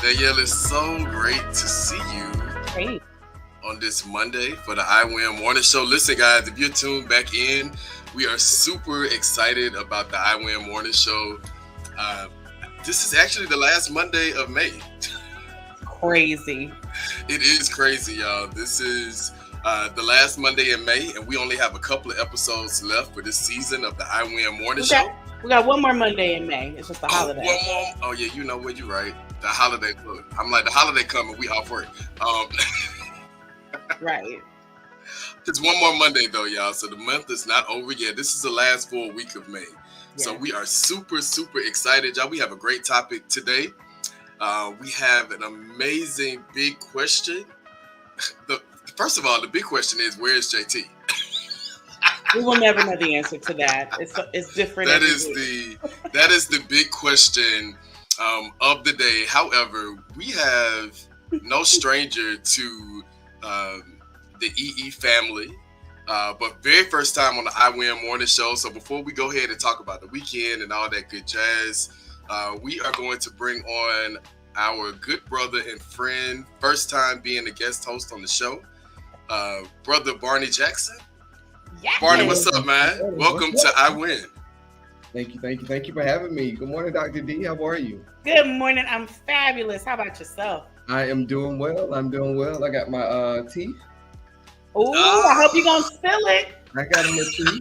Danielle, it's so great to see you Great. on this Monday for the I Win Morning Show. Listen, guys, if you're tuned back in, we are super excited about the I Win Morning Show. Uh, this is actually the last Monday of May. Crazy. It is crazy, y'all. This is the last Monday in May, and we only have a couple of episodes left for this season of the I Win Morning Show. We got one more Monday in May. It's just a holiday. One more. Oh yeah, you know what? You're right. The holiday. Look, I'm like the holiday coming. We off work. Right. It's one more Monday though, y'all. So the month is not over yet. This is the last full week of May. Yeah. So we are super excited, y'all. We have a great topic today. We have an amazing big question. First of all, the big question is, where is JT? We will never know the answer to that. It's different. That is the big question of the day. However, we have no stranger to the EE family, but very first time on the I Win Morning Show. So before we go ahead and talk about the weekend and all that good jazz, we are going to bring on our good brother and friend, first time being a guest host on the show, brother Barney Jackson. Yes. Barney, what's up, man? Welcome to I Win. Thank you for having me. Good morning, Dr. D. How are you? Good morning. I'm fabulous. How about yourself? I am doing well. I got my tea. Oh, I hope you're going to spill it. I got a little tea.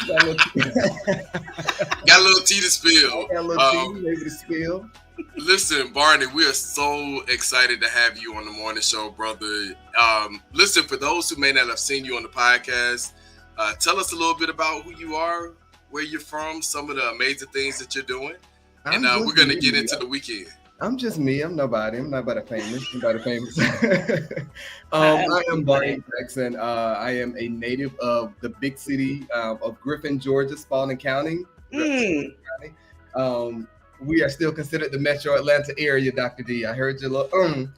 Got a little tea to spill. Got a little tea maybe to spill. Listen, Barney, we are so excited to have you on the morning show, brother. Listen, for those who may not have seen you on the podcast, tell us a little bit about who you are, where you're from, some of the amazing things that you're doing, and we're going to get into the weekend. I'm just me. I'm nobody. I'm nobody famous. I am Barney Jackson. I am a native of the big city of Griffin, Georgia, Spalding County. We are still considered the Metro Atlanta area, Dr. D. I heard your little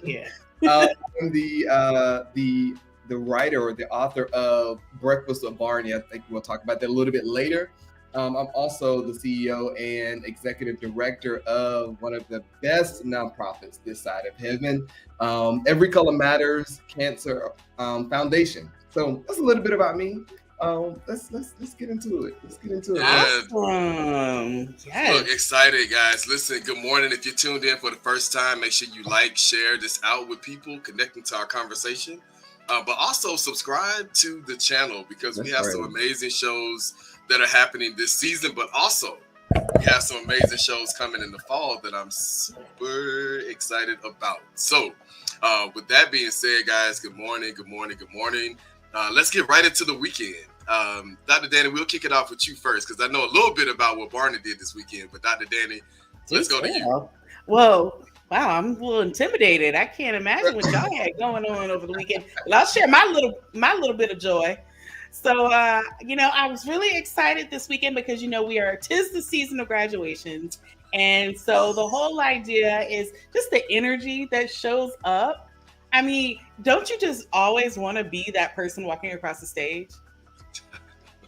Yeah. I'm the writer or the author of Breakfast with Barney. I think we'll talk about that a little bit later. I'm also the CEO and executive director of one of the best nonprofits this side of heaven, Every Color Matters Cancer Foundation. So that's a little bit about me. Let's get into it. Awesome. Yes. Look, excited, guys. Listen, good morning. If you're tuned in for the first time, make sure you like, share this out with people, connecting to our conversation. But also subscribe to the channel because we have some amazing shows that are happening this season, but also we have some amazing shows coming in the fall that I'm super excited about. So with that being said, guys, good morning. Let's get right into the weekend. Dr. Danny, we'll kick it off with you first because I know a little bit about what Barney did this weekend, but Dr. Danny, let's go to you. Whoa. Wow, I'm a little intimidated. I can't imagine what y'all had going on over the weekend. But I'll share my little bit of joy. So, I was really excited this weekend because, tis the season of graduations. And so the whole idea is just the energy that shows up. I mean, don't you just always want to be that person walking across the stage?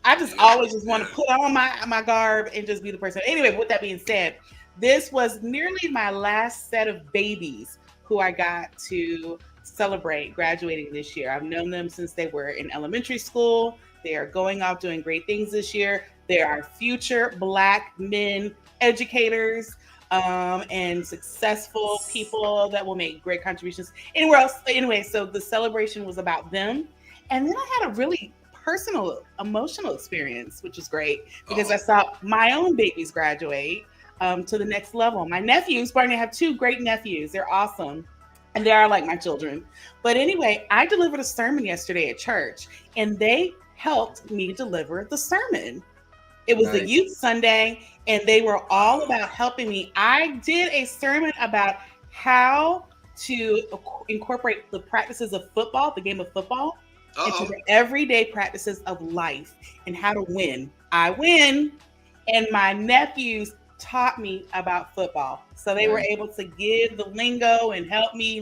I just always just want to put on my garb and just be the person. Anyway, with that being said, this was nearly my last set of babies who I got to celebrate graduating this year. I've known them since they were in elementary school. They are going off doing great things this year. They are future Black men educators and successful people that will make great contributions anywhere else. Anyway, so the celebration was about them. And then I had a really personal, emotional experience, which is great because I saw my own babies graduate to the next level. My nephews, Barney, I have two great nephews. They're awesome. And they are like my children. But anyway, I delivered a sermon yesterday at church and they helped me deliver the sermon. It was the Youth Sunday and they were all about helping me. I did a sermon about how to incorporate the practices of football, the game of football, into the everyday practices of life and how to win. I win. And my nephews taught me about football. So they were able to give the lingo and help me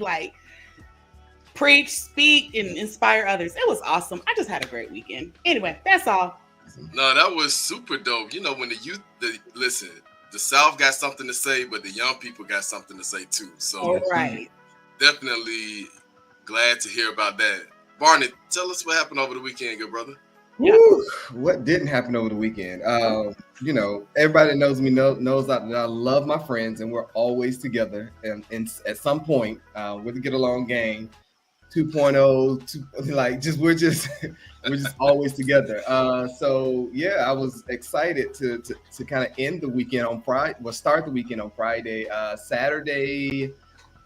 preach, speak, and inspire others. It was awesome. I just had a great weekend. Anyway, that's all. No, that was super dope. When listen, the South got something to say, but the young people got something to say too. So all right, definitely glad to hear about that. Barney, tell us what happened over the weekend, good brother. Woo, what didn't happen over the weekend? Everybody that knows me knows that I love my friends, and we're always together. And at some point, with the Get Along Gang 2.0, we're just always together. So yeah, I was excited to kind of end the weekend on Friday. Well, start the weekend on Friday. Saturday,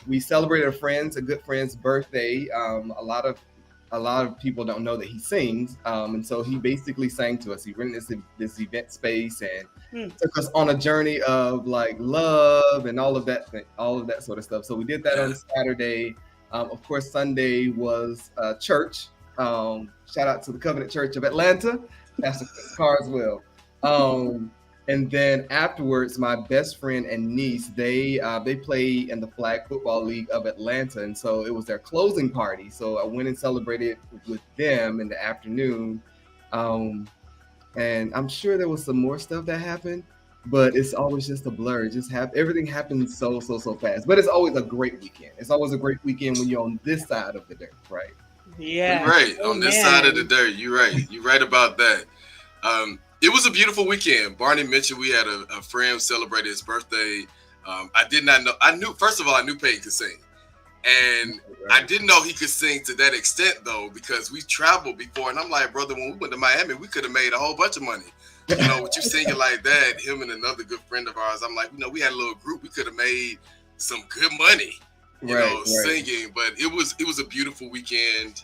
we celebrated a good friend's birthday. A lot of people don't know that he sings, and so he basically sang to us. He rented this event space and took us on a journey of like love and all of that sort of stuff. So we did that on Saturday. Of course, Sunday was church. Shout out to the Covenant Church of Atlanta, Pastor Carswell. And then afterwards, my best friend and niece, they play in the Flag Football League of Atlanta. And so it was their closing party. So I went and celebrated with them in the afternoon. And I'm sure there was some more stuff that happened, but it's always just a blur. Everything happens so fast. But it's always a great weekend. It's always a great weekend when you're on this side of the dirt, right? Yeah. You're right. On this side of the dirt. You're right. You're right about that. It was a beautiful weekend. Barney mentioned we had a friend celebrate his birthday. I did not know. First of all, I knew Peyton could sing. And I didn't know he could sing to that extent, though, because we traveled before. And I'm like, brother, when we went to Miami, we could have made a whole bunch of money. With you singing like that, him and another good friend of ours, I'm like, we had a little group. We could have made some good money, singing. But it was a beautiful weekend.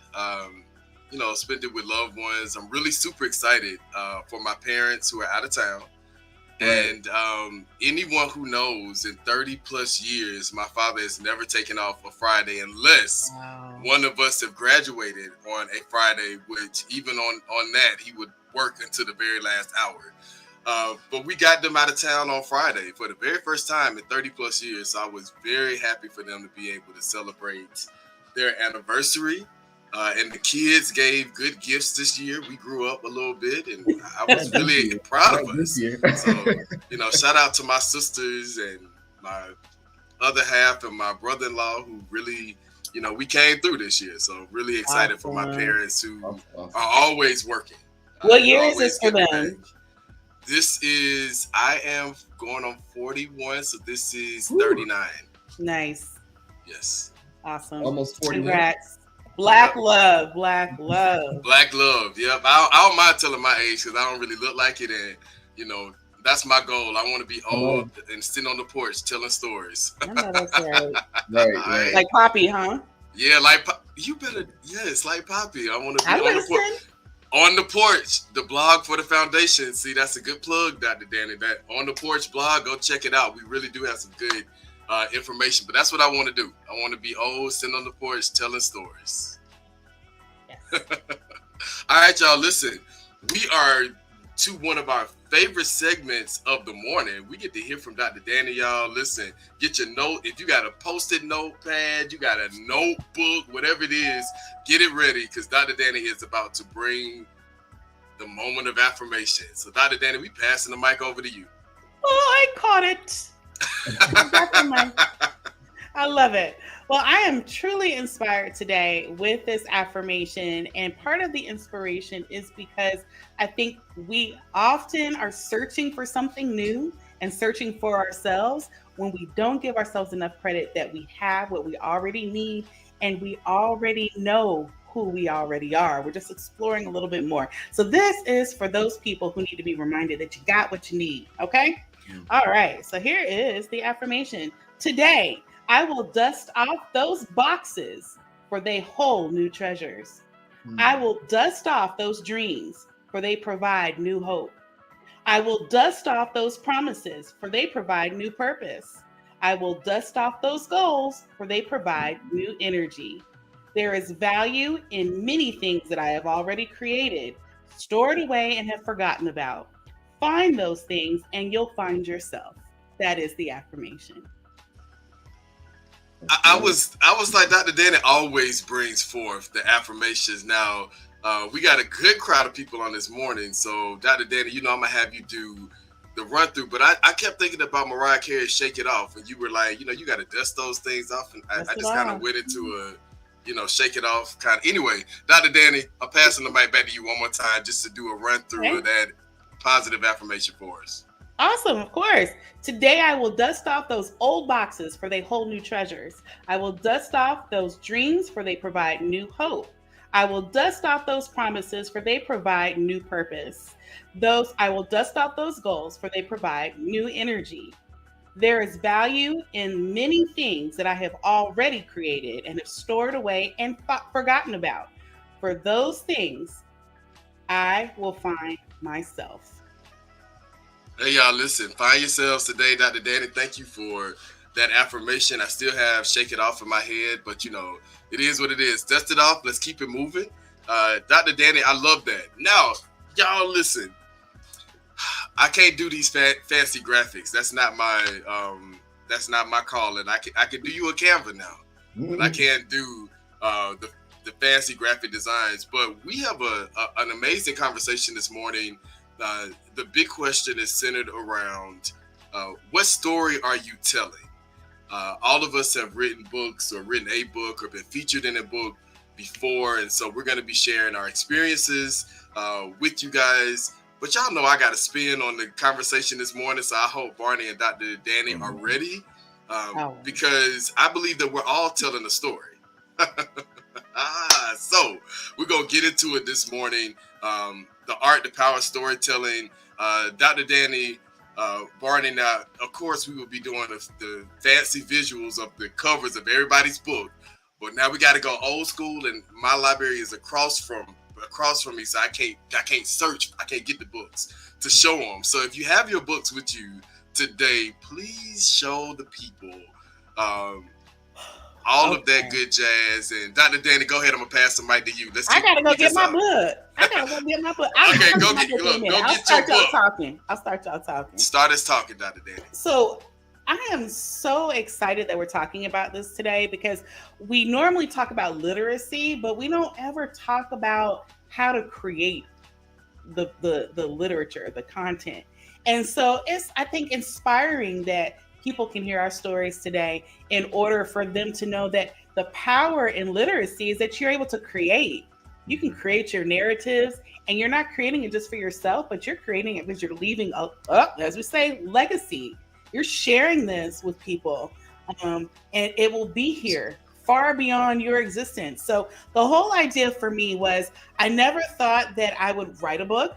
Spend it with loved ones. I'm really super excited for my parents who are out of town. And anyone who knows, in 30 plus years, my father has never taken off a Friday unless one of us have graduated on a Friday, which even on that, he would work until the very last hour. But we got them out of town on Friday for the very first time in 30 plus years. So I was very happy for them to be able to celebrate their anniversary. And the kids gave good gifts this year. We grew up a little bit, and I was really proud of us. So, shout out to my sisters and my other half and my brother-in-law who really, we came through this year. So really excited for my parents who are always working. What year is this for them? I am going on 41, so this is 39. Nice. Yes. Awesome. Almost 41. Congrats. Black love. Yep. I don't mind telling my age because I don't really look like it, and that's my goal. I want to be old and sitting on the porch telling stories. I know that's right. Right. Like Poppy, huh? Yeah, you better. Yes, like Poppy. I want to be on the porch. On the Porch, the blog for the foundation. See, that's a good plug, Dr. Danny. That On the Porch blog, go check it out. We really do have some good information, but that's what I want to do. I want to be old, sitting on the porch, telling stories. Yes. All right, y'all, listen. We are to one of our favorite segments of the morning. We get to hear from Dr. Danny, y'all. Listen, get your note. If you got a Post-it notepad, you got a notebook, whatever it is, get it ready because Dr. Danny is about to bring the moment of affirmation. So, Dr. Danny, we passing the mic over to you. Oh, I caught it. I love it. Well, I am truly inspired today with this affirmation. And part of the inspiration is because I think we often are searching for something new and searching for ourselves when we don't give ourselves enough credit that we have what we already need and we already know who we already are. We're just exploring a little bit more. So this is for those people who need to be reminded that you got what you need. Okay? All right. So here is the affirmation. Today, I will dust off those boxes, for they hold new treasures. I will dust off those dreams, for they provide new hope. I will dust off those promises, for they provide new purpose. I will dust off those goals, for they provide new energy. There is value in many things that I have already created, stored away, and have forgotten about. Find those things, and you'll find yourself. That is the affirmation. I was like, Dr. Danny always brings forth the affirmations. Now, we got a good crowd of people on this morning. So, Dr. Danny, I'm going to have you do the run through, but I kept thinking about Mariah Carey's "Shake It Off," and you were like, you know, you got to dust those things off, and I just kind of went into a, you know, shake it off kind of. Anyway, Dr. Danny, I'm passing the mic back to you one more time just to do a run through of that positive affirmation for us. Awesome, of course. Today I will dust off those old boxes, for they hold new treasures. I will dust off those dreams, for they provide new hope. I will dust off those promises, for they provide new purpose. I will dust off those goals, for they provide new energy. There is value in many things that I have already created and have stored away and forgotten about. For those things, I will find myself. Hey, y'all, listen, find yourselves today. Dr. Danny, thank you for that affirmation. I still have "shake it off" in my head, but, you know, it is what it is. Dust it off. Let's keep it moving. Dr. Danny, I love that. Now, y'all, listen. I can't do these fancy graphics. That's not my calling. I can do you a Canva now, but I can't do the fancy graphic designs. But we have an amazing conversation this morning. The big question is centered around what story are you telling? All of us have written books or written a book or been featured in a book before, and so we're going to be sharing our experiences with you guys. But y'all know I got a spin on the conversation this morning, so I hope Barney and Dr. Danny are ready, because I believe that we're all telling a story. So we're going to get into it this morning. The art, the power of storytelling. Dr. Danny, Barney, now, of course, we will be doing the fancy visuals of the covers of everybody's book. But now we got to go old school, and my library is across from me, so I can't search. I can't get the books to show them. So if you have your books with you today, please show the people all of that good jazz. And Dr. Danny, go ahead. I'm gonna pass the mic to you. I gotta go get my book. Okay, go get your book. I'll start y'all talking. Start us talking, Dr. Danny. So I am so excited that we're talking about this today, because we normally talk about literacy, but we don't ever talk about how to create the literature, the content. And so it's, I think, inspiring that people can hear our stories today in order for them to know that the power in literacy is that you're able to create. You can create your narratives, and you're not creating it just for yourself, but you're creating it because you're leaving as we say, legacy. You're sharing this with people, and it will be here far beyond your existence. So the whole idea for me was, I never thought that I would write a book.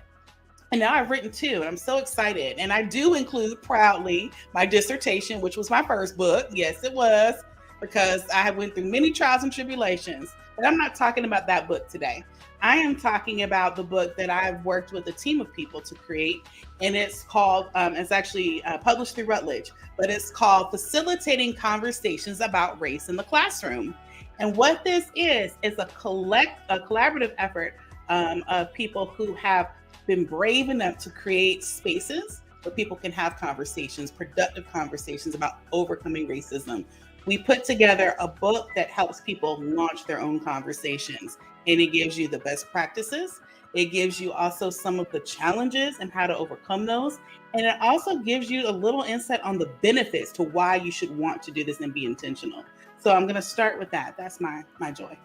And now I've written two, and I'm so excited. And I do include proudly my dissertation, which was my first book. Yes, it was, because I went through many trials and tribulations. But I'm not talking about that book today. I am talking about the book that I've worked with a team of people to create. And it's called, it's actually published through Routledge, but it's called Facilitating Conversations About Race in the Classroom. And what this is a collaborative effort of people who have been brave enough to create spaces where people can have conversations, productive conversations about overcoming racism. We put together a book that helps people launch their own conversations, and it gives you the best practices. It gives you also some of the challenges and how to overcome those. And it also gives you a little insight on the benefits to why you should want to do this and be intentional. So I'm going to start with that. That's my joy.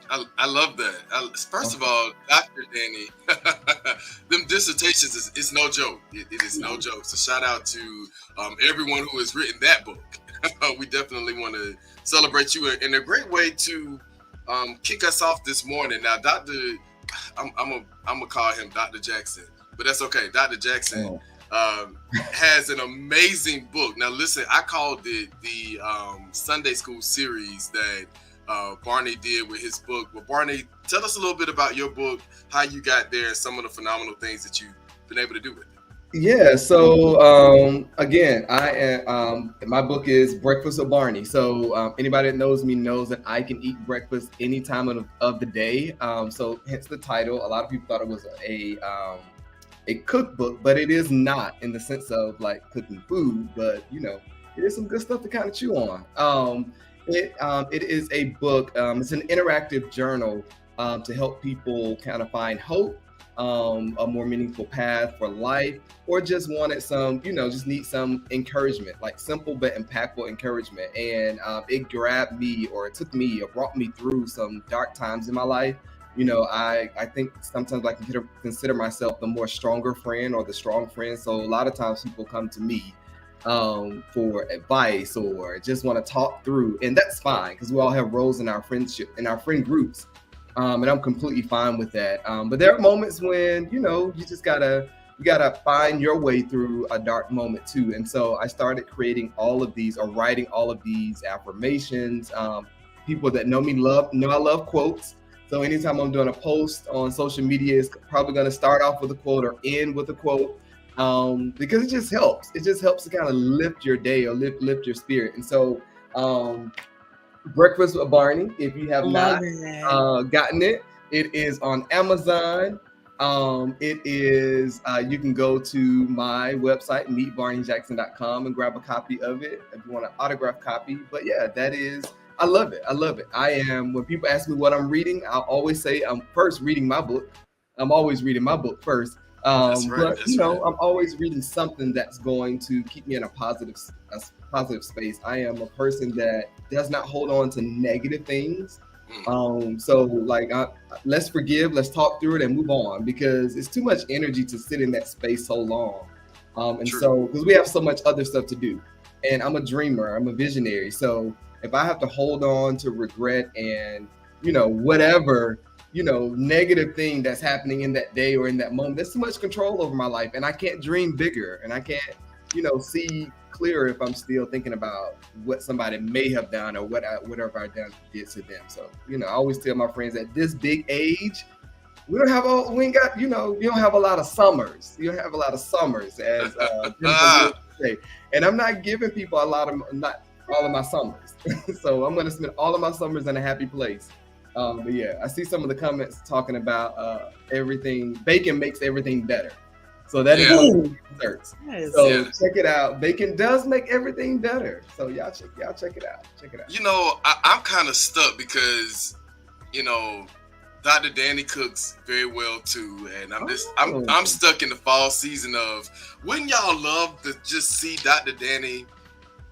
I love that. First of all, Dr. Danny, them dissertations is no joke. It is no joke. So shout out to everyone who has written that book. We definitely want to celebrate you in a great way to kick us off this morning. Now, I'm gonna call him Dr. Jackson, but that's okay. Dr. Jackson has an amazing book. Now, listen, I called it the Sunday School series that Barney did with his book. Well, Barney, tell us a little bit about your book, how you got there, and some of the phenomenal things that you've been able to do with it. Yeah, so again, my book is Breakfast with Barney. So anybody that knows me knows that I can eat breakfast any time of the day. So hence the title. A lot of people thought it was a cookbook, but it is not, in the sense of like cooking food, but you know, it is some good stuff to kind of chew on. It is a book. It's an interactive journal to help people kind of find hope a more meaningful path for life, or just wanted some, just need some encouragement, like simple but impactful encouragement. And it grabbed me, or it took me, or brought me through some dark times in my life. I think sometimes I can consider myself the more stronger friend, or the strong friend. So a lot of times people come to me for advice, or just want to talk through, and that's fine, because we all have roles in our friendship, in our friend groups. And I'm completely fine with that. But there are moments when, you just you gotta find your way through a dark moment too. And so I started creating all of these, or writing all of these affirmations. People that know me know I love quotes. So anytime I'm doing a post on social media, it's probably going to start off with a quote or end with a quote, because it just helps. It just helps to kind of lift your day, or lift your spirit. And so, Breakfast with Barney, if you have not gotten it, it is on Amazon. It is, you can go to my website, meetbarneyjackson.com, and grab a copy of it if you want an autographed copy. But yeah, I love it. When people ask me what I'm reading, I'll always say I'm first reading my book. I'm always reading my book first. But I'm always reading something that's going to keep me in a positive space. I am a person that does not hold on to negative things. So let's forgive, let's talk through it and move on, because it's too much energy to sit in that space so long. So, because we have so much other stuff to do, and I'm a dreamer, I'm a visionary. So if I have to hold on to regret and, whatever, negative thing that's happening in that day or in that moment, there's too much control over my life, and I can't dream bigger, and I can't, see clearer if I'm still thinking about what somebody may have done, or whatever I did to them. So, I always tell my friends, at this big age, you don't have a lot of summers. You don't have a lot of summers, as Jennifer say. And I'm not giving people not all of my summers. So I'm going to spend all of my summers in a happy place. But yeah, I see some of the comments talking about everything. Bacon makes everything better. So that is desserts. So check it out. Bacon does make everything better. So y'all check it out. Check it out. I'm kind of stuck because, Dr. Danny cooks very well too, and I'm stuck in the fall season of, wouldn't y'all love to just see Dr. Danny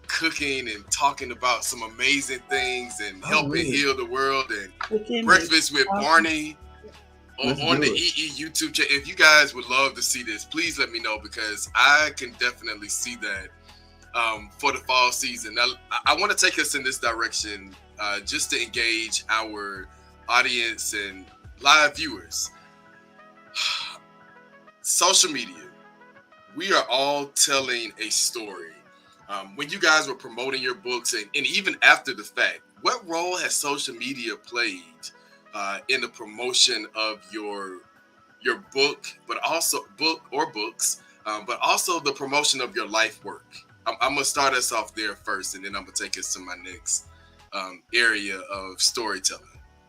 cooking and talking about some amazing things and helping heal the world, and Breakfast with Barney on the EE YouTube channel. If you guys would love to see this, please let me know, because I can definitely see that for the fall season. Now, I want to take us in this direction just to engage our audience and live viewers. Social media. We are all telling a story. When you guys were promoting your books, and even after the fact, what role has social media played in the promotion of your book, but also books, but also the promotion of your life work? I'm gonna start us off there first, and then I'm gonna take us to my next area of storytelling.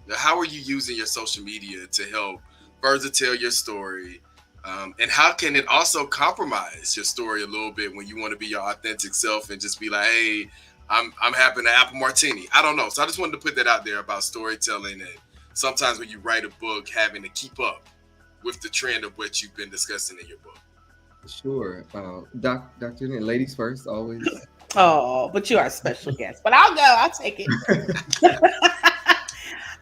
Now, how are you using your social media to help further tell your story? And how can it also compromise your story a little bit when you want to be your authentic self and just be like, hey, I'm having an apple martini? I don't know. So I just wanted to put that out there about storytelling, and sometimes when you write a book, having to keep up with the trend of what you've been discussing in your book. Sure. Dr. Ladies first, always. Oh, but you are a special guest. But I'll take it.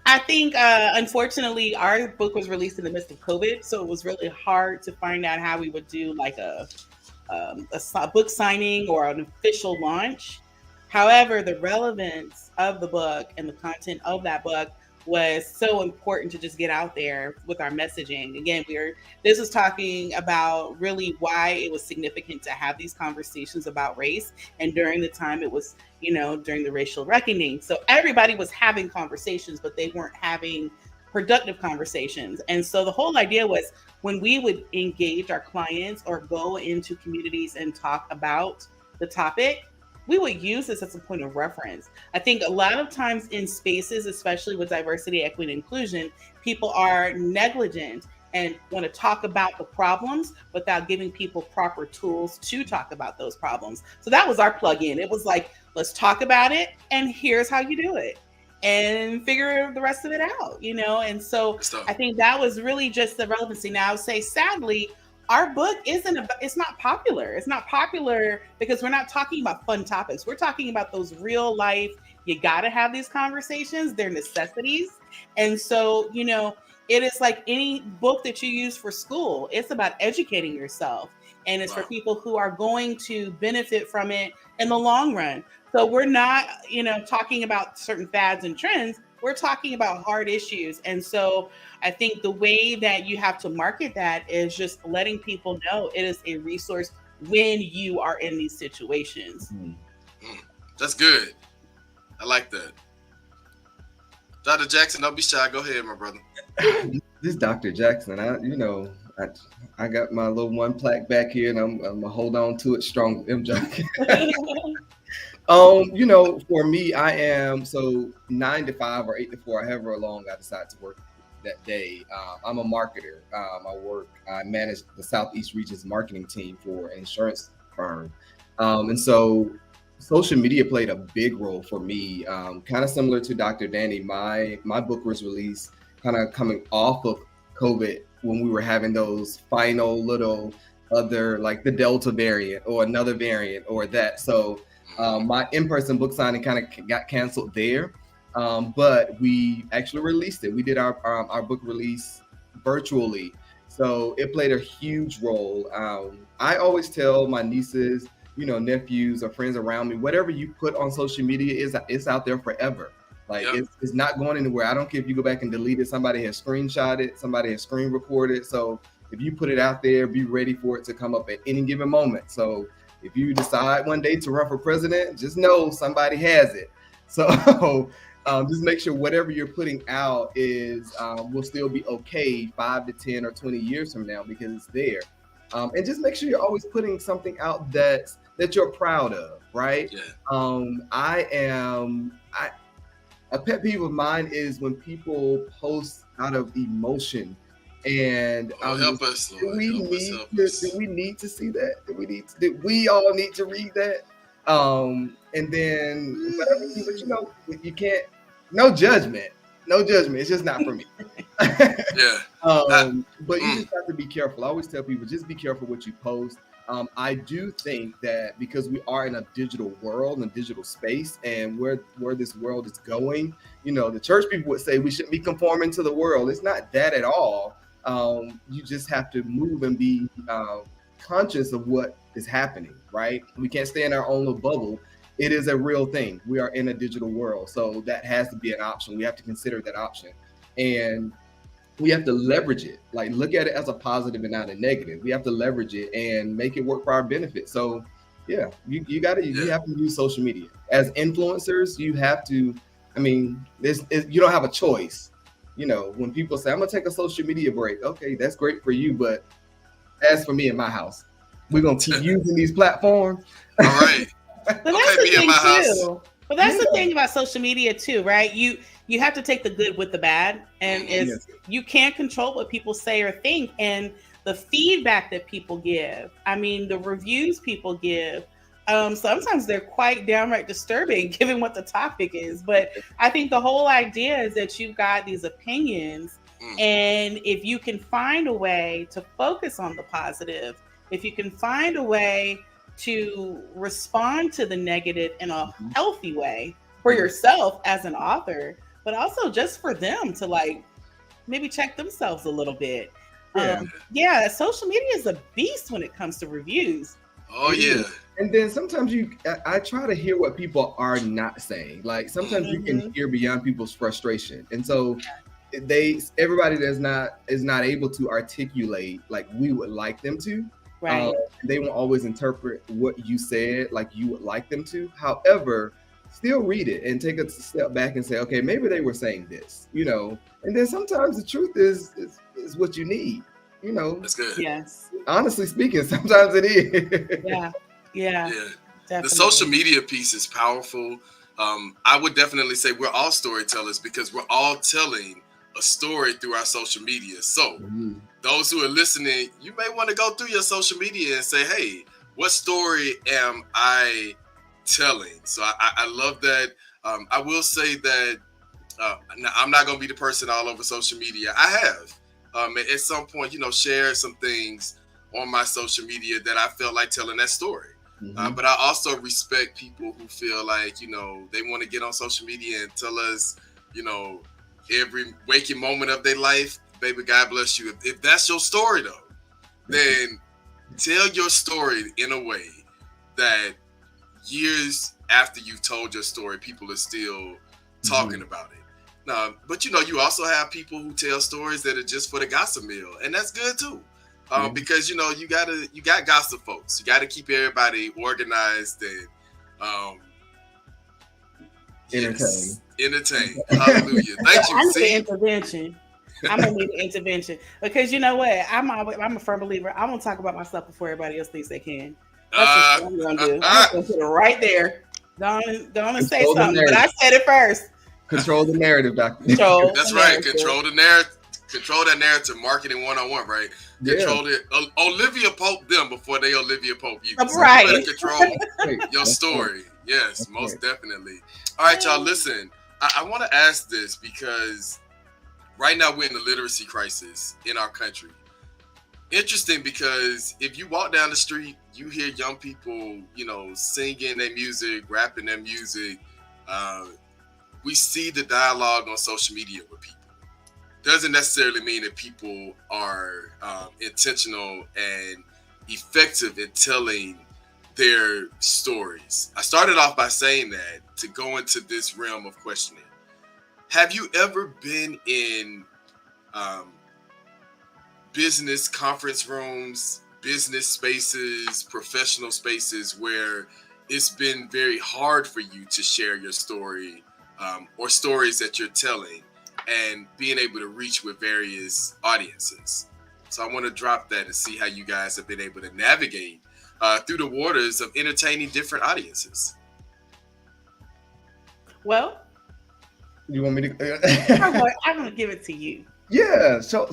I think, unfortunately, our book was released in the midst of COVID, so it was really hard to find out how we would do like a book signing or an official launch. However, the relevance of the book and the content of that book was so important to just get out there with our messaging. Again, this is talking about really why it was significant to have these conversations about race. And during the time it was, during the racial reckoning. So everybody was having conversations, but they weren't having productive conversations. And so the whole idea was, when we would engage our clients or go into communities and talk about the topic, we would use this as a point of reference. I think a lot of times in spaces, especially with diversity, equity, and inclusion, people are negligent and want to talk about the problems without giving people proper tools to talk about those problems. So that was our plug-in. It was like, let's talk about it, and here's how you do it. and figure the rest of it out, And so I think that was really just the relevancy. Now I would say, sadly, our book it's not popular. It's not popular because we're not talking about fun topics. We're talking about those real life, you got to have these conversations. They're necessities. And so, it is like any book that you use for school. It's about educating yourself. And it's for people who are going to benefit from it in the long run. So we're not, talking about certain fads and trends. We're talking about hard issues. And so I think the way that you have to market that is just letting people know it is a resource when you are in these situations. That's good. I like that. Dr. Jackson, don't be shy. Go ahead, my brother. This Dr. Jackson, I got my little one plaque back here, and I'm gonna hold on to it strong. I'm joking. For me, I am 9 to 5 or 8 to 4, however long I decide to work that day. I'm a marketer. I manage the Southeast region's marketing team for an insurance firm, and so social media played a big role for me. Kind of similar to Dr. Danny, my book was released kind of coming off of COVID when we were having those final little other, like the Delta variant or another variant or that. So my in-person book signing kind of got canceled there. But we actually released it. We did our book release virtually. So it played a huge role. I always tell my nieces, nephews or friends around me, whatever you put on social media it's out there forever. Like it's not going anywhere. I don't care if you go back and delete it. Somebody has screenshot it. Somebody has screen recorded. So if you put it out there, be ready for it to come up at any given moment. So if you decide one day to run for president, just know somebody has it. So just make sure whatever you're putting out will still be okay 5 to 10 or 20 years from now because it's there. And just make sure you're always putting something out that you're proud of, right? Yeah. A pet peeve of mine is when people post out of emotion. And help us, Lord. Do we need to see that? Do we all need to read that? And then but you can't. No judgment. It's just not for me. Yeah. But you just have to be careful. I always tell people, just be careful what you post. I do think that because we are in a digital world and digital space, and where this world is going, the church people would say we shouldn't be conforming to the world. It's not that at all. You just have to move and be conscious of what is happening, right? We can't stay in our own little bubble. It is a real thing. We are in a digital world, so that has to be an option. We have to consider that option, and we have to leverage it. Like, look at it as a positive and not a negative. We have to leverage it and make it work for our benefit. So yeah, you have to use social media as influencers. You have to, you don't have a choice. When people say, I'm gonna take a social media break, okay, that's great for you, but as for me in my house, we're gonna keep using these platforms. All right. But that's the thing too. But that's the thing about social media too, right? You have to take the good with the bad, and you can't control what people say or think, and the feedback that people give. The reviews people give. Sometimes they're quite downright disturbing given what the topic is. But I think the whole idea is that you've got these opinions, and if you can find a way to focus on the positive, if you can find a way to respond to the negative in a healthy way for yourself as an author, but also just for them to maybe check themselves a little bit. Social media is a beast when it comes to reviews. Oh yeah. And then sometimes I try to hear what people are not saying. Like sometimes you can hear beyond people's frustration. And so everybody is not able to articulate like we would like them to. Right. They won't always interpret what you said like you would like them to. However, still read it and take a step back and say, okay, maybe they were saying this, and then sometimes the truth is what you need, That's good. Yes. Honestly speaking, sometimes it is. Yeah. Definitely. The social media piece is powerful. I would definitely say we're all storytellers because we're all telling a story through our social media. So those who are listening, you may want to go through your social media and say, hey, what story am I telling? So I love that. I will say that Now, I'm not going to be the person all over social media. I have at some point, shared some things on my social media that I felt like telling that story. But I also respect people who feel like, they want to get on social media and tell us, every waking moment of their life. Baby, God bless you. If that's your story, though, then tell your story in a way that years after you've told your story, people are still talking about it. But you also have people who tell stories that are just for the gossip mill, and that's good too. Because you got gossip folks. You got to keep everybody organized and entertained. Hallelujah. Thank you. I need an intervention. I'm gonna need an intervention because you know what? I'm a firm believer. I'm gonna talk about myself before everybody else thinks they can. That's what I'm gonna do. I'm gonna put it right there. Go on and say something, but I said it first. Control the narrative, Doctor. That's right. Control the narrative. Control that narrative. Marketing 101, right? Control it. Olivia Pope them before they Olivia Pope you. So right. You control your story. Yes, most definitely. All right, y'all. Listen, I want to ask this because right now we're in the literacy crisis in our country. Interesting because if you walk down the street, you hear young people, singing their music, rapping their music. We see the dialogue on social media with people. Doesn't necessarily mean that people are intentional and effective in telling their stories. I started off by saying that to go into this realm of questioning. Have you ever been in business conference rooms, business spaces, professional spaces where it's been very hard for you to share your story or stories that you're telling and being able to reach with various audiences? So I want to drop that and see how you guys have been able to navigate through the waters of entertaining different audiences. Well, you want me to? I'm going to give it to you. Yeah. So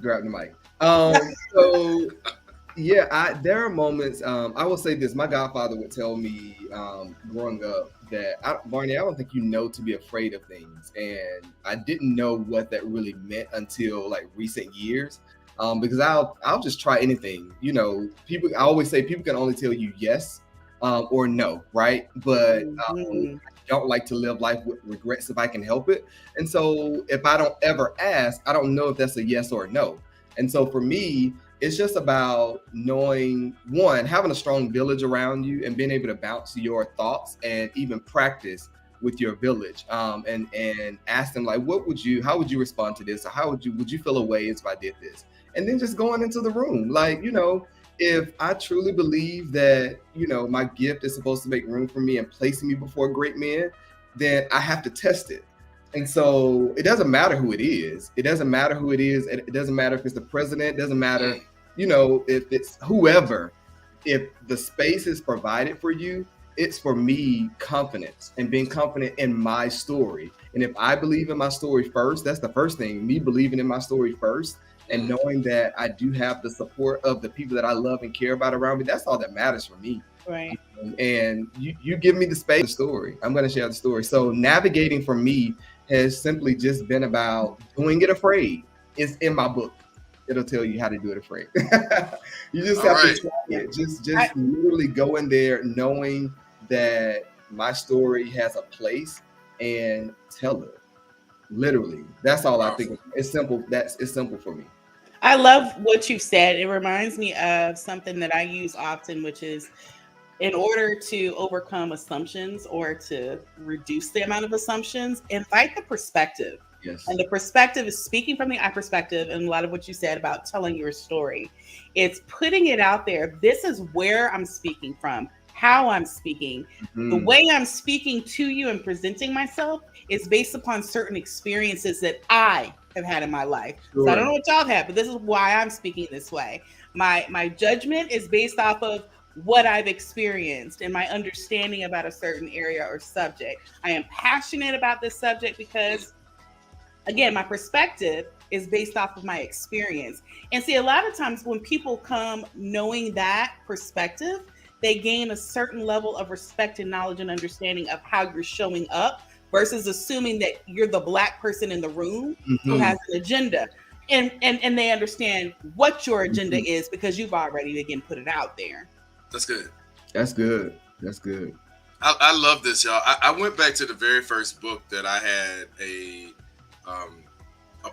grab the mic. There are moments. I will say this. My godfather would tell me growing up that, Barney, I don't think you know to be afraid of things. And I didn't know what that really meant until like recent years. Because I'll just try anything. I always say people can only tell you yes or no, right? But I don't like to live life with regrets if I can help it. And so if I don't ever ask, I don't know if that's a yes or a no. And so for me, it's just about knowing, one, having a strong village around you and being able to bounce your thoughts and even practice with your village and ask them like, how would you respond to this? Or would you feel a way if I did this? And then just going into the room, like, if I truly believe that, my gift is supposed to make room for me and placing me before great men, then I have to test it. And so it doesn't matter who it is. It doesn't matter who it is. It doesn't matter if it's the president. It doesn't matter, if it's whoever. If the space is provided for you, it's for me confidence and being confident in my story. And if I believe in my story first, that's the first thing, me believing in my story first and knowing that I do have the support of the people that I love and care about around me. That's all that matters for me. Right. And you give me the space, the story. I'm going to share the story. So navigating for me has simply just been about doing it afraid. It's in my book. It'll tell you how to do it afraid. You just have to try it. Just literally go in there knowing that my story has a place and tell it. Literally. That's all I think. It's simple. It's simple for me. I love what you said. It reminds me of something that I use often, which is in order to overcome assumptions or to reduce the amount of assumptions, invite the perspective. Yes. And the perspective is speaking from the I perspective, and a lot of what you said about telling your story. It's putting it out there. This is where I'm speaking from, how I'm speaking. Mm-hmm. The way I'm speaking to you and presenting myself is based upon certain experiences that I have had in my life. Sure. So I don't know what y'all have, but this is why I'm speaking this way. My judgment is based off of what I've experienced and my understanding about a certain area or subject. I am passionate about this subject because, again, my perspective is based off of my experience. And see, a lot of times when people come knowing that perspective, they gain a certain level of respect and knowledge and understanding of how you're showing up versus assuming that you're the Black person in the room who has an agenda. And they understand what your agenda is because you've already, again, put it out there. That's good. That's good. That's good. I love this, y'all. I went back to the very first book that I had a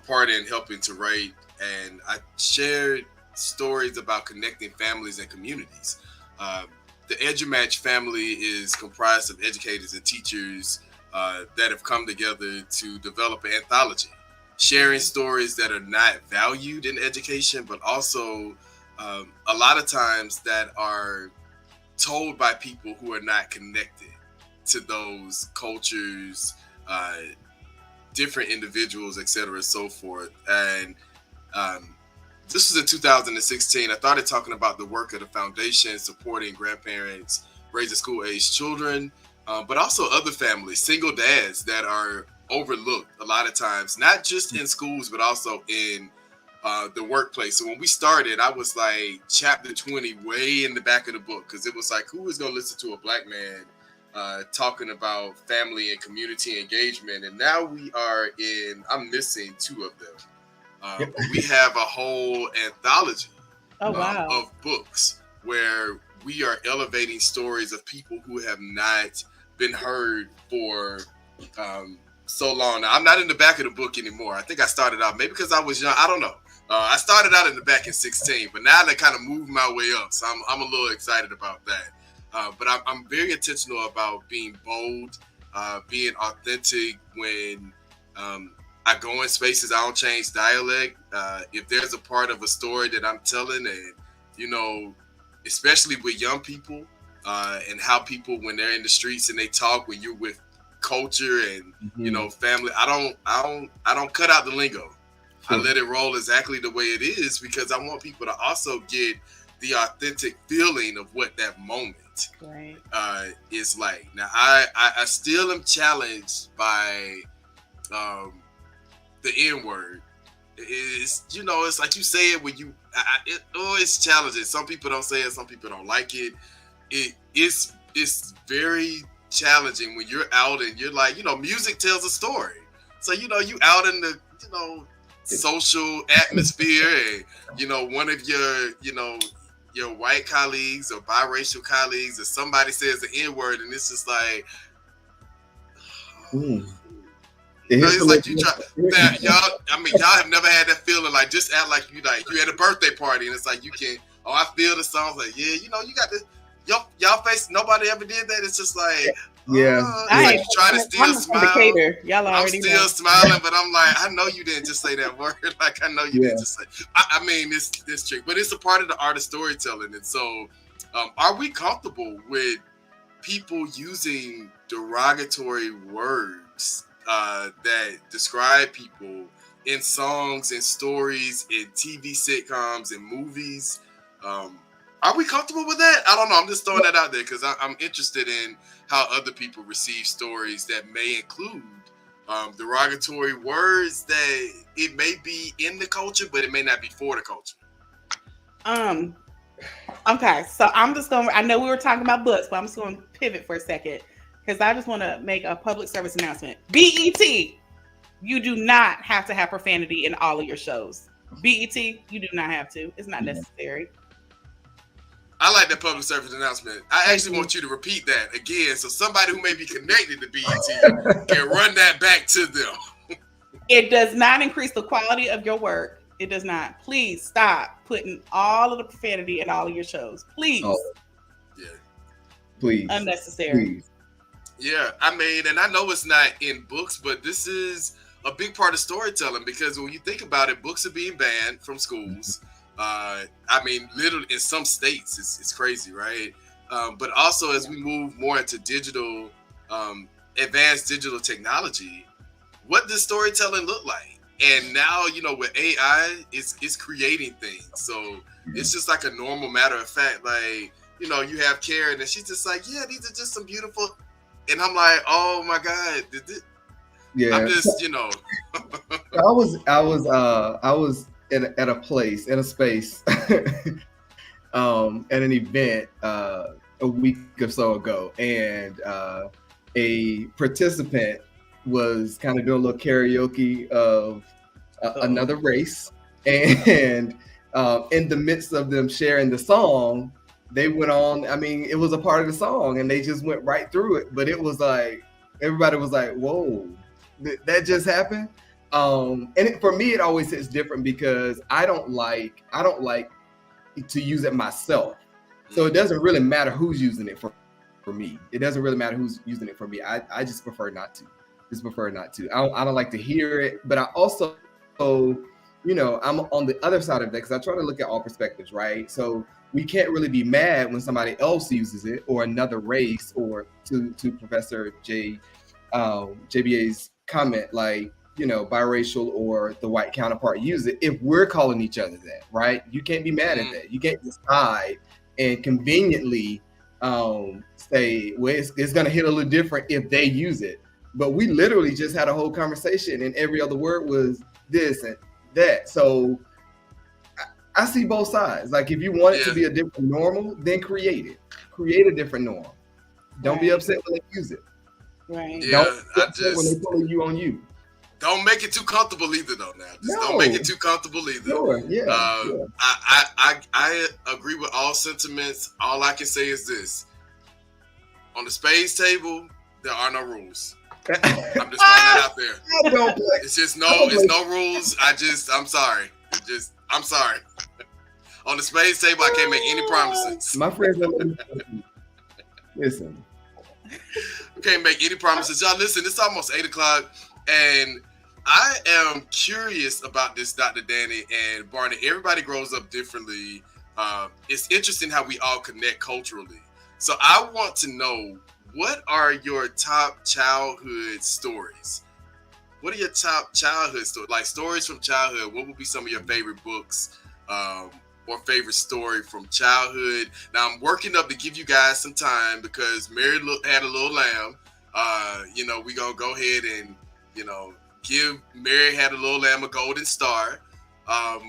part in helping to write, and I shared stories about connecting families and communities. The EduMatch family is comprised of educators and teachers that have come together to develop an anthology, sharing stories that are not valued in education, but also a lot of times that are told by people who are not connected to those cultures, different individuals, etc., so forth. And this was in 2016. I started talking about the work of the foundation, supporting grandparents raising school-age children, but also other families, single dads that are overlooked a lot of times, not just in schools, but also in the workplace. So when we started, I was like chapter 20 way in the back of the book, because it was like, who is going to listen to a Black man talking about family and community engagement? And now we are I'm missing 2 of them. But we have a whole anthology of books where we are elevating stories of people who have not been heard for so long. Now, I'm not in the back of the book anymore. I think I started out, maybe because I was young, I don't know. I started out in the back at 16, but now they kind of moved my way up. So I'm a little excited about that. But I'm very intentional about being bold, being authentic when I go in spaces. I don't change dialect. If there's a part of a story that I'm telling, and, you know, especially with young people and how people, when they're in the streets and they talk, when you're with culture and, you know, family, I don't cut out the lingo. I let it roll exactly the way it is, because I want people to also get the authentic feeling of what that moment is like. Now, I still am challenged by the N-word. It's, you know, it's like you say it when you, it's challenging. Some people don't say it, some people don't like it. It's very challenging when you're out and you're like, you know, music tells a story. So, you know, you out in the, you know, social atmosphere, and, you know, one of your, you know, your white colleagues or biracial colleagues, or somebody says the N-word, and it's just like, it's like you try that, y'all. I mean, y'all have never had that feeling, like, just act like you at a birthday party, and it's like you can. Oh, I feel the songs. Like, yeah, you know, you got the y'all face. Nobody ever did that. It's just like, like you try to still smile. Y'all already I'm still smiling, but I'm like, I know you didn't just say that word. Like, I know you didn't just say. I mean, this trick, but it's a part of the art of storytelling. And so, are we comfortable with people using derogatory words that describe people in songs and stories, in TV sitcoms and movies? Are we comfortable with that? I don't know. I'm just throwing that out there because I'm interested in how other people receive stories that may include derogatory words that it may be in the culture, but it may not be for the culture. Okay, so I'm just going to, I know we were talking about books, but I'm just going to pivot for a second because I just want to make a public service announcement. BET, you do not have to have profanity in all of your shows. BET, you do not have to. It's not necessary. I like that public service announcement. I actually want you to repeat that again, so somebody who may be connected to BET can run that back to them. It does not increase the quality of your work. It does not. Please stop putting all of the profanity in all of your shows. Please. Oh. Yeah. Please. Unnecessary. Please. Yeah, I mean, and I know it's not in books, but this is a big part of storytelling, because when you think about it, books are being banned from schools. I mean, literally in some states, it's crazy, right? But also as we move more into digital, advanced digital technology, what does storytelling look like? And now, you know, with AI, it's creating things. So it's just like a normal matter of fact. Like, you know, you have Karen and she's just like, yeah, these are just some beautiful. And I'm like, oh my God. I'm just, you know. I was at a place, in a space, at an event a week or so ago, and a participant was kind of doing a little karaoke of another race, and in the midst of them sharing the song, they went on. I mean, it was a part of the song, and they just went right through it. But it was like everybody was like, "Whoa, that just happened." For me, it always hits different because I don't like to use it myself. So it doesn't really matter who's using it for me. It doesn't really matter who's using it for me. I just prefer not to. I don't like to hear it, but I also, I'm on the other side of that because I try to look at all perspectives, right? So we can't really be mad when somebody else uses it or another race, or to Professor JBA's comment, like, biracial or the white counterpart use it, if we're calling each other that, right? You can't be mad at that. You can't decide and conveniently say, well, it's going to hit a little different if they use it. But we literally just had a whole conversation and every other word was this and that. So I see both sides. Like, if you want it to be a different normal, then create it. Create a different norm. Don't be upset when they use it. Right. Yeah, when they pulling you on you. Don't make it too comfortable either, though. Now, don't make it too comfortable either. Sure, yeah. I agree with all sentiments. All I can say is this: on the spades table, there are no rules. I'm just throwing that out there. It's just it's no rules. I'm sorry. I'm sorry. On the spades table, I can't make any promises. My friends, listen. I can't make any promises. Y'all, listen, it's almost 8:00, and I am curious about this, Dr. Danny and Barney. Everybody grows up differently. It's interesting how we all connect culturally. So I want to know, what are your top childhood stories? What are your top childhood stories? Like, stories from childhood. What would be some of your favorite books or favorite story from childhood? Now, I'm working up to give you guys some time because Mary had a little lamb. We're going to go ahead and, give Mary Had a Little Lamb a golden star.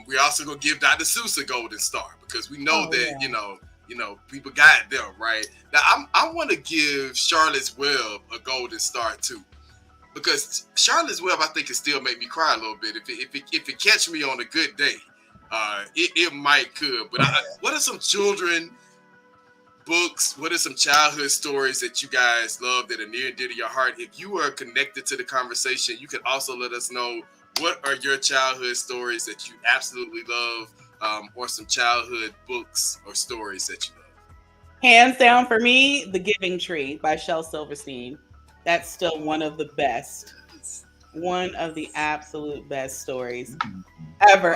We also going to give Dr. Seuss a golden star because we know people got them, right? Now, I want to give Charlotte's Web a golden star too, because Charlotte's Web, I think, can still make me cry a little bit. If it catch me on a good day, it might could. But what are some children books? What are some childhood stories that you guys love that are near and dear to your heart? If you are connected to the conversation, you can also let us know, what are your childhood stories that you absolutely love, or some childhood books or stories that you love. Hands down for me, The Giving Tree by Shel Silverstein. That's still one of the best. One of the absolute best stories ever.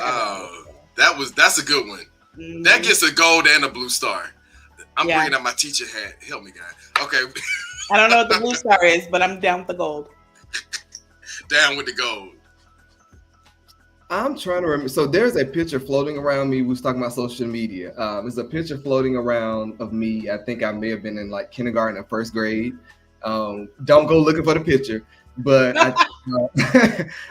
That's a good one. Mm-hmm. That gets a gold and a blue star. I'm bringing out my teacher hat. Help me, guy. Okay. I don't know what the blue star is, but I'm down with the gold. Down with the gold. I'm trying to remember. So there's a picture floating around me. We was talking about social media. There's a picture floating around of me. I think I may have been in like kindergarten or first grade. Don't go looking for the picture, but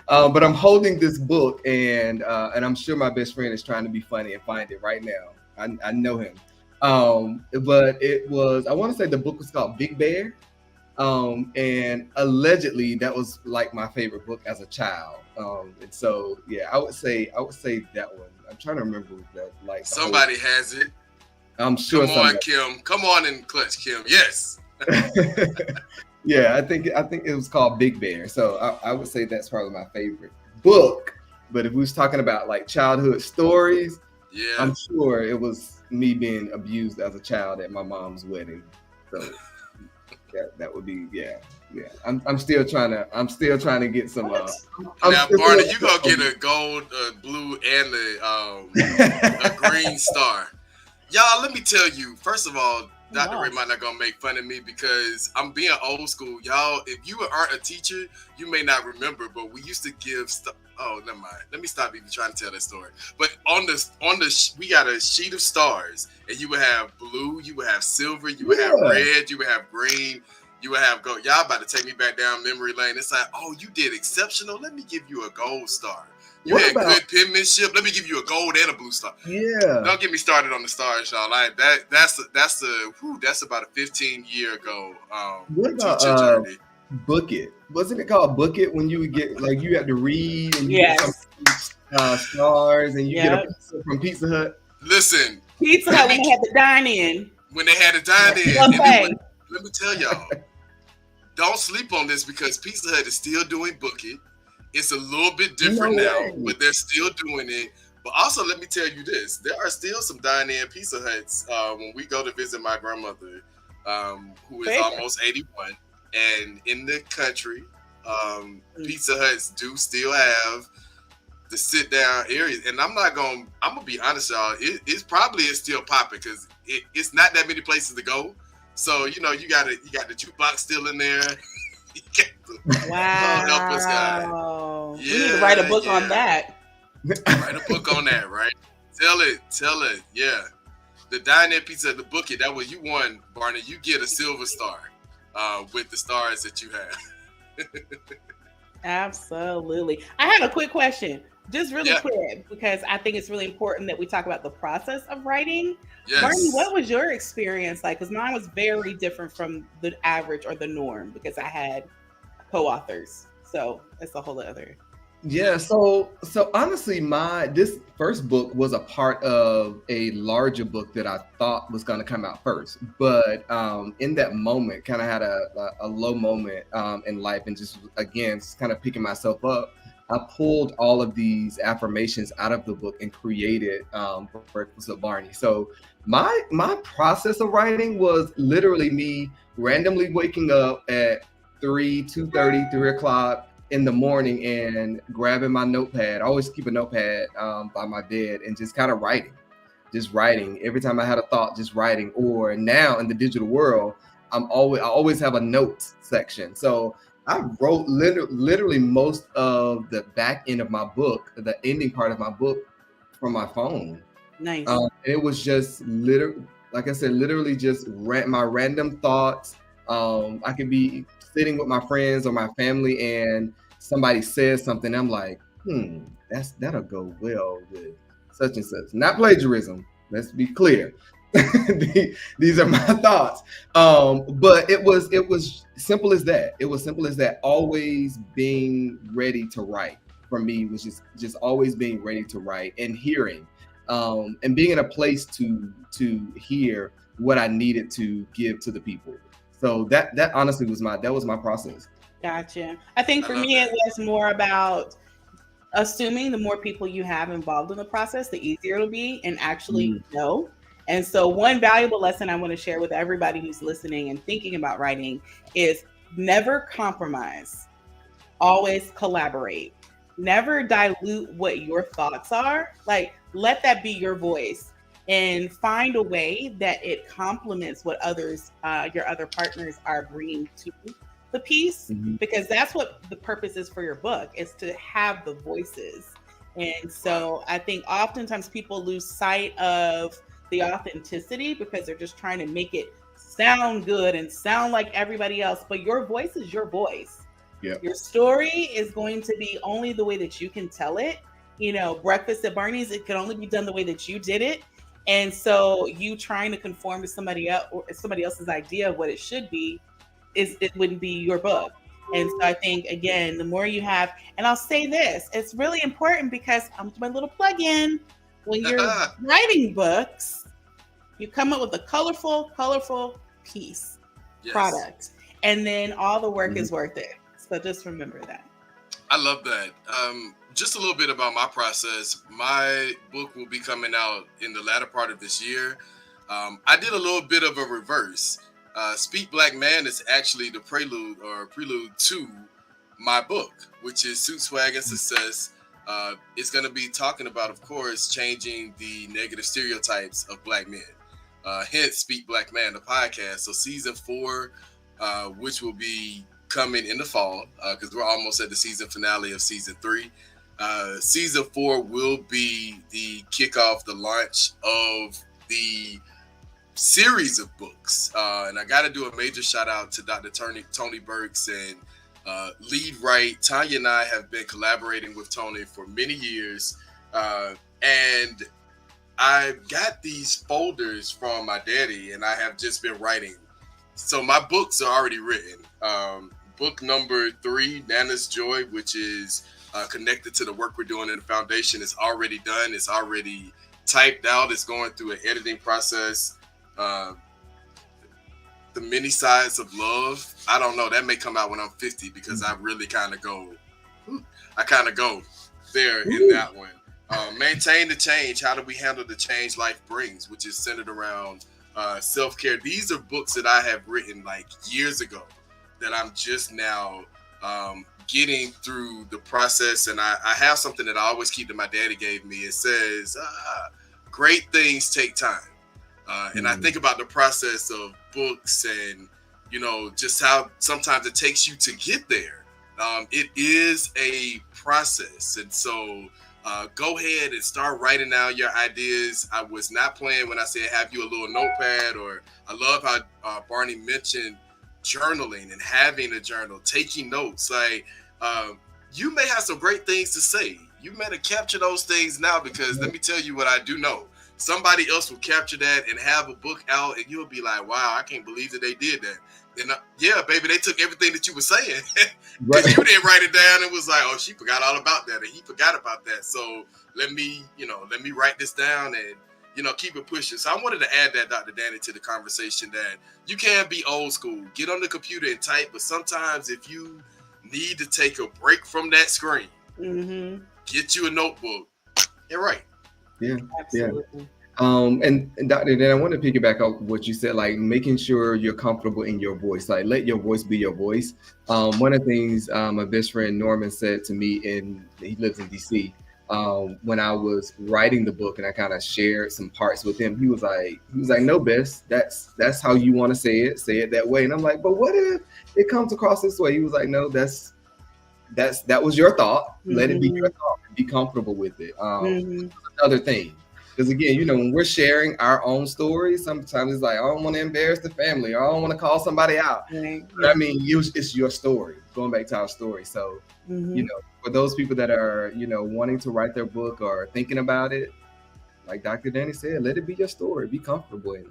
but I'm holding this book, and I'm sure my best friend is trying to be funny and find it right now. I know him. But it was, I want to say the book was called Big Bear. And allegedly that was like my favorite book as a child. And so, yeah, I would say that one. I'm trying to remember that. Like, somebody has it. I'm sure. Come on, Kim. Come on and clutch, Kim. Yes. Yeah, I think it was called Big Bear. So I would say that's probably my favorite book. But if we was talking about like childhood stories, yeah, I'm sure it was me being abused as a child at my mom's wedding. So that would be I'm still trying to get some. Now, Barney, you gonna get a gold, blue, and a green star. Y'all, let me tell you. First of all, Dr. Ray might not gonna make fun of me because I'm being old school. Y'all, if you aren't a teacher, you may not remember, but we used to give stuff. Oh, never mind. Let me stop even trying to tell that story. But on the we got a sheet of stars, and you would have blue, you would have silver, you would have red, you would have green, you would have gold. Y'all about to take me back down memory lane. It's like, oh, you did exceptional. Let me give you a gold star. You had good penmanship. Let me give you a gold and a blue star. Yeah. Don't get me started on the stars, y'all. That's about a 15-year ago what about, teacher journey. Book It. Wasn't it called Book It when you would get like you had to read and you Yes. get some stars and you get a pizza from Pizza Hut? Listen, Pizza Hut when they had to dine in. When they had to dine in, let me tell y'all, don't sleep on this because Pizza Hut is still doing Book It. It's a little bit different now, but they're still doing it. But also, let me tell you this: there are still some dine-in Pizza Huts when we go to visit my grandmother, who is almost 81, and in the country, Pizza Huts do still have the sit-down area. And I'm gonna be honest, y'all. It's probably still popping because it's not that many places to go. So you got the jukebox still in there. Wow. We need to write a book on that. Write a book on that, right? Tell it. Yeah. The dine-in pizza, the Book It, that was you won, Barney. You get a silver star with the stars that you have. Absolutely. I have a quick question. Just really quick, because I think it's really important that we talk about the process of writing. Yes. Barney, what was your experience like? Because mine was very different from the average or the norm because I had co-authors. So it's a whole other. Yeah. So honestly, this first book was a part of a larger book that I thought was going to come out first. But in that moment, kind of had a low moment in life and just, again, kind of picking myself up. I pulled all of these affirmations out of the book and created Breakfast with Barney. So my process of writing was literally me randomly waking up at 2:30, 3 o'clock in the morning and grabbing my notepad. I always keep a notepad by my bed and just kind of writing. Every time I had a thought, just writing. Or now in the digital world, I always have a notes section. So I wrote literally most of the back end of my book, the ending part of my book, from my phone. Nice. It was just like I said, literally just my random thoughts. I could be sitting with my friends or my family and somebody says something. I'm like, that'll go well with such and such. Not plagiarism. Let's be clear. These are my thoughts. But it was simple as that. It was simple as that. Always being ready to write for me was just always being ready to write and hearing, and being in a place to hear what I needed to give to the people. So that honestly was my process. Gotcha. I think for me, it was more about assuming the more people you have involved in the process, the easier it'll be and actually know. And so one valuable lesson I want to share with everybody who's listening and thinking about writing is never compromise, always collaborate, never dilute what your thoughts are. Like, let that be your voice and find a way that it complements what others, your other partners are bringing to the piece, because that's what the purpose is for your book, is to have the voices. And so I think oftentimes people lose sight of the authenticity because they're just trying to make it sound good and sound like everybody else, but your voice is your voice. Yep. Your story is going to be only the way that you can tell it. Breakfast at Barney's, it can only be done the way that you did it. And so you trying to conform to somebody else or somebody else's idea of what it should be, it wouldn't be your book. And so I think, again, the more you have, and I'll say this, it's really important because I'm my little plug-in. When you're writing books, you come up with a colorful piece, product, and then all the work is worth it. So just remember that. I love that. Just a little bit about my process. My book will be coming out in the latter part of this year. I did a little bit of a reverse. Speak Black Man is actually the prelude to my book, which is Suit, Swag, and Success. It's going to be talking about, of course, changing the negative stereotypes of Black men. Hence, Speak Black Man, the podcast. So season 4, which will be coming in the fall, because we're almost at the season finale of season 3. Season 4 will be the kickoff, the launch of the series of books. And I got to do a major shout out to Dr. Tony Burks and Lead Right. Tanya and I have been collaborating with Tony for many years. And I got these folders from my daddy and I have just been writing. So my books are already written. book number 3, Nana's Joy, which is connected to the work we're doing in the foundation, is already done. It's already typed out. It's going through an editing process. The Many Sides of Love, I don't know. That may come out when I'm 50 because I really kind of go there in that one. Maintain the Change. How do we handle the change life brings, which is centered around self-care. These are books that I have written like years ago that I'm just now getting through the process. And I have something that I always keep that my daddy gave me. It says, great things take time. And I think about the process of books and, you know, just how sometimes it takes you to get there. It is a process. And so go ahead and start writing down your ideas. I was not playing when I said have you a little notepad, or I love how Barney mentioned journaling and having a journal, taking notes. Like you may have some great things to say. You better capture those things now, because let me tell you what I do know. Somebody else will capture that and have a book out, and you'll be like, wow, I can't believe that they did that. And yeah, baby, they took everything that you were saying because you didn't write it down and was like, oh, she forgot all about that, and he forgot about that. So let me write this down and, you know, keep it pushing. So I wanted to add that, Dr. Danny, to the conversation, that you can be old school, get on the computer and type, but sometimes if you need to take a break from that screen, get you a notebook and write. Yeah, absolutely. Yeah. And Dr. Dan, I want to piggyback on what you said, like making sure you're comfortable in your voice, like let your voice be your voice. One of the things my best friend Norman said to me, he lives in DC, when I was writing the book and I kind of shared some parts with him, he was like, no, Bess, that's how you want to say it that way. And I'm like, but what if it comes across this way? He was like, no, that was your thought. Let it be your thought. Be comfortable with it. Another thing. Because again, you know, when we're sharing our own stories, sometimes it's like, I don't want to embarrass the family, or I don't want to call somebody out. But I mean, it's your story. Going back to our story. So, you know, for those people that are, you know, wanting to write their book or thinking about it, like Dr. Danny said, let it be your story. Be comfortable in it.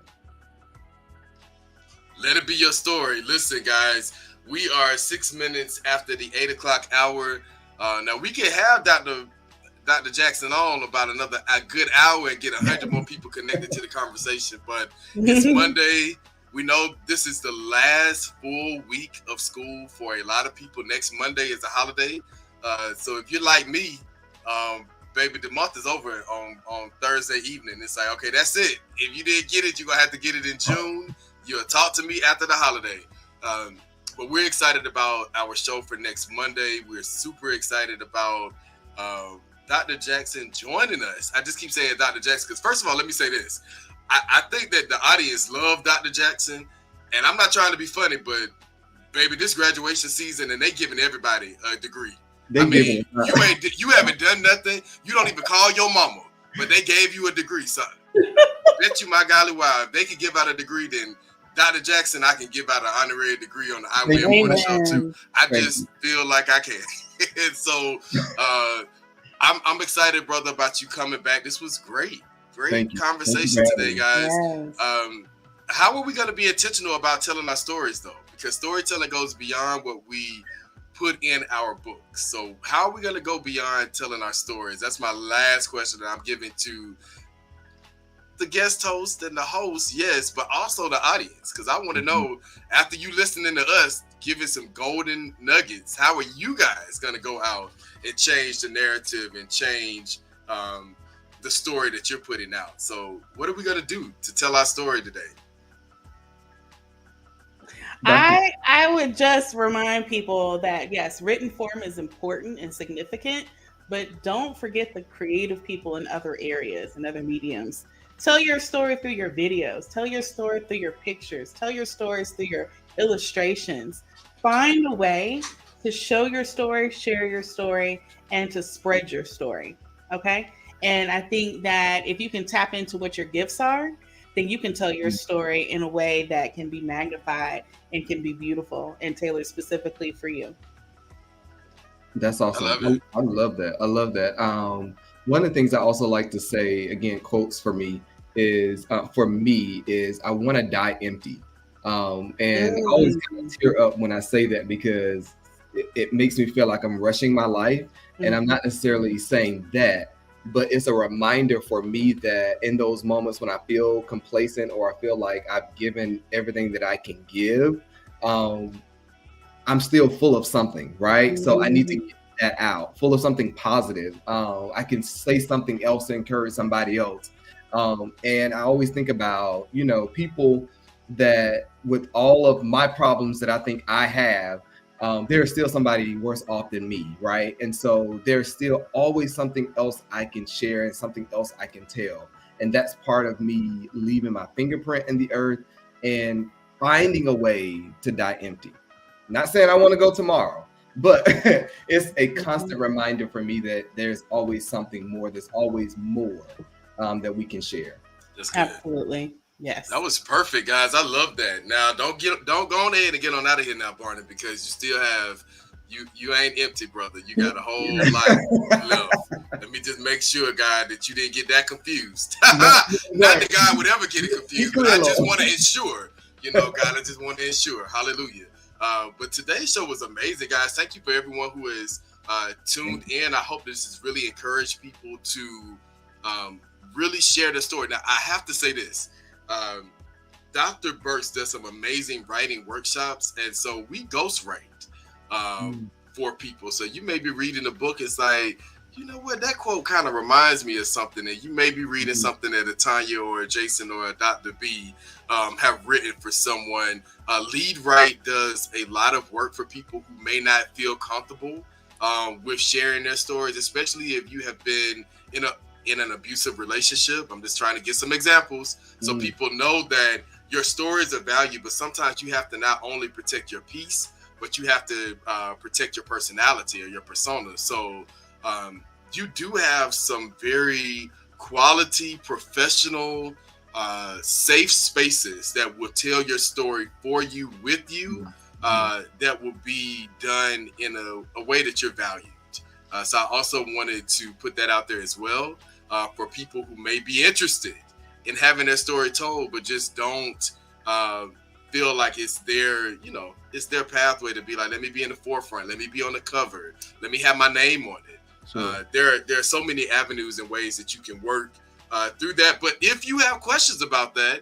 Let it be your story. Listen, guys, we are 6 minutes after the 8 o'clock hour. Now we can have Dr. Jackson on about a good hour and get 100 more people connected to the conversation. But it's Monday. We know this is the last full week of school for a lot of people. Next Monday is a holiday. So if you're like me, baby, the month is over on Thursday evening. It's like, okay, that's it. If you didn't get it, you're going to have to get it in June. You'll talk to me after the holiday. But we're excited about our show for next Monday. We're super excited about Dr. Jackson joining us. I just keep saying Dr. Jackson because, first of all, let me say this. I think that the audience love Dr. Jackson, and I'm not trying to be funny, but baby, this graduation season, and they giving everybody a degree. I mean, you haven't done nothing. You don't even call your mama, but they gave you a degree, son. Bet you my golly wow, if they could give out a degree, then Dr. Jackson, I can give out an honorary degree on the I Wear Morning Show too. I just feel like I can. And so I'm excited, brother, about you coming back. This was great conversation today, guys. Yes. How are we going to be intentional about telling our stories, though? Because storytelling goes beyond what we put in our books. So how are we going to go beyond telling our stories? That's my last question that I'm giving to the guest host and the host, yes, but also the audience, because I want to know, after you listening to us giving some golden nuggets, how are you guys going to go out and change the narrative and change the story that you're putting out? So what are we going to do to tell our story today? I would just remind people that, yes, written form is important and significant, but don't forget the creative people in other areas and other mediums. Tell your story through your videos. Tell your story through your pictures. Tell your stories through your illustrations. Find a way to show your story, share your story, and to spread your story. Okay? And I think that if you can tap into what your gifts are, then you can tell your story in a way that can be magnified and can be beautiful and tailored specifically for you. That's awesome. I love that. I love that. One of the things I also like to say, again, quotes for me is I want to die empty. And I always kind of tear up when I say that, because it makes me feel like I'm rushing my life. And I'm not necessarily saying that, but it's a reminder for me that in those moments when I feel complacent or I feel like I've given everything that I can give, I'm still full of something, right? So I need to get that out, full of something positive. I can say something else to encourage somebody else. And I always think about, you know, people that with all of my problems that I think I have, there's still somebody worse off than me, right? And so there's still always something else I can share and something else I can tell. And that's part of me leaving my fingerprint in the earth and finding a way to die empty. Not saying I want to go tomorrow, but it's a constant reminder for me that there's always something more. There's always more that we can share. Absolutely. Yes. That was perfect, guys. I love that. Now, don't go on ahead and get on out of here now, Barney, because you still have, you ain't empty, brother. You got a whole life left. Let me just make sure, God, that you didn't get that confused. Not that God would ever get it confused, but I just want to ensure, God, I just want to ensure. Hallelujah. But today's show was amazing, guys. Thank you for everyone who is tuned in. I hope this has really encouraged people to really share their story. Now, I have to say this. Dr. Burks does some amazing writing workshops, and so we ghostwrite for people. So you may be reading a book, it's like, you know what, that quote kind of reminds me of something, and you may be reading something that a Tanya or a Jason or a Dr. B have written for someone. Lead Write does a lot of work for people who may not feel comfortable with sharing their stories, especially if you have been in an abusive relationship. I'm just trying to get some examples so people know that your stories are valuable, but sometimes you have to not only protect your peace, but you have to protect your personality or your persona. So you do have some very quality, professional, safe spaces that will tell your story for you, with you, that will be done in a way that you're valued. So I also wanted to put that out there as well. For people who may be interested in having their story told, but just don't feel like it's their pathway to be like, let me be in the forefront, let me be on the cover, let me have my name on it. Sure. There are so many avenues and ways that you can work through that. But if you have questions about that,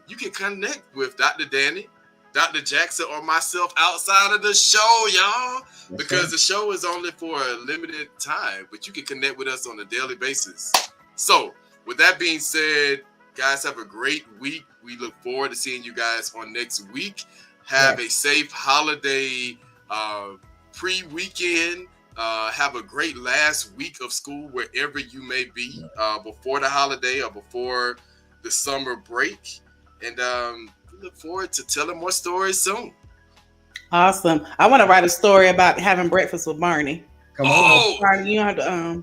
you can connect with Dr. Danny, Dr. Jackson, or myself outside of the show, y'all, because the show is only for a limited time, but you can connect with us on a daily basis. So with that being said, guys, have a great week. We look forward to seeing you guys on next week. Have a safe holiday pre-weekend. Have a great last week of school wherever you may be, before the holiday or before the summer break. And we look forward to telling more stories soon. Awesome. I want to write a story about having breakfast with Barney. Come on. Barney, you don't have to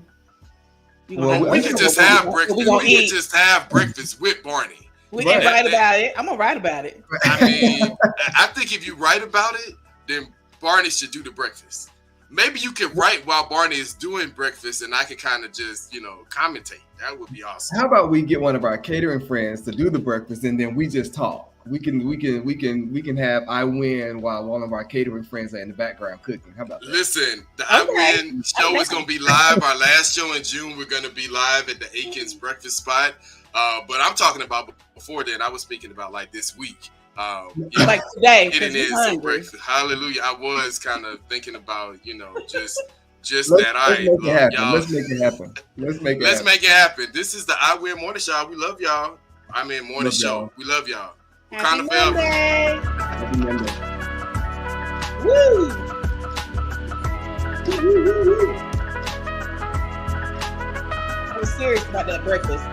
we can just have breakfast. We can just have breakfast with Barney. We can write about it. I'm gonna write about it. I mean, I think if you write about it, then Barney should do the breakfast. Maybe you can write while Barney is doing breakfast, and I can kind of just, commentate. That would be awesome. How about we get one of our catering friends to do the breakfast, and then we just talk. We can have I Win while one of our catering friends are in the background cooking. How about that? Listen, the I Win show is going to be live. Our last show in June, we're going to be live at the Aikens Breakfast Spot. But I'm talking about before then. I was speaking about like this week. Like today, it is some breakfast. Hallelujah. I was kind of thinking about, just let's that. All right, make it happen. Let's make it happen. Let's make it happen. This is the I Win Morning Show. We love y'all. I Win Morning Show. We love y'all. Happy Monday. Happy Monday. Woo! I was serious about that breakfast.